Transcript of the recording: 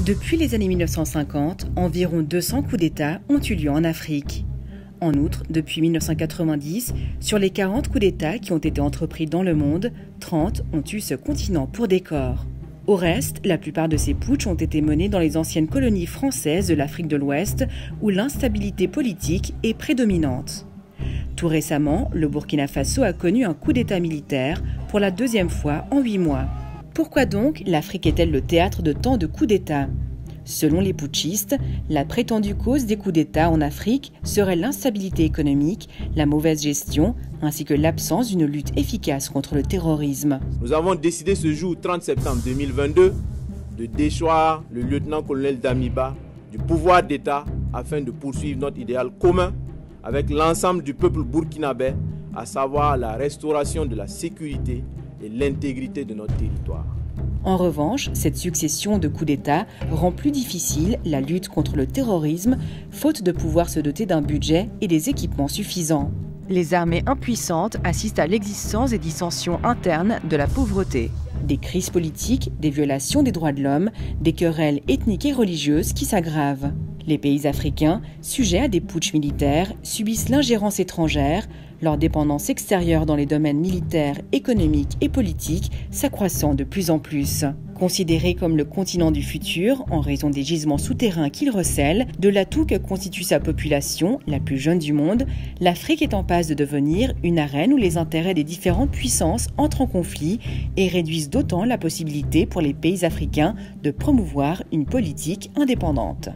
Depuis les années 1950, environ 200 coups d'État ont eu lieu en Afrique. En outre, depuis 1990, sur les 40 coups d'État qui ont été entrepris dans le monde, 30 ont eu ce continent pour décor. Au reste, la plupart de ces putschs ont été menés dans les anciennes colonies françaises de l'Afrique de l'Ouest, où l'instabilité politique est prédominante. Tout récemment, le Burkina Faso a connu un coup d'État militaire pour la deuxième fois en 8 mois. Pourquoi donc l'Afrique est-elle le théâtre de tant de coups d'État ? Selon les putschistes, la prétendue cause des coups d'État en Afrique serait l'instabilité économique, la mauvaise gestion, ainsi que l'absence d'une lutte efficace contre le terrorisme. Nous avons décidé ce jour 30 septembre 2022 de déchoir le lieutenant-colonel Damiba du pouvoir d'État afin de poursuivre notre idéal commun avec l'ensemble du peuple burkinabé, à savoir la restauration de la sécurité et l'intégrité de notre territoire. En revanche, cette succession de coups d'État rend plus difficile la lutte contre le terrorisme, faute de pouvoir se doter d'un budget et des équipements suffisants. Les armées impuissantes assistent à l'existence des dissensions internes, de la pauvreté, des crises politiques, des violations des droits de l'homme, des querelles ethniques et religieuses qui s'aggravent. Les pays africains, sujets à des putschs militaires, subissent l'ingérence étrangère, leur dépendance extérieure dans les domaines militaires, économiques et politiques s'accroissant de plus en plus. Considéré comme le continent du futur, en raison des gisements souterrains qu'il recèle, de l'atout que constitue sa population, la plus jeune du monde, l'Afrique est en passe de devenir une arène où les intérêts des différentes puissances entrent en conflit et réduisent d'autant la possibilité pour les pays africains de promouvoir une politique indépendante.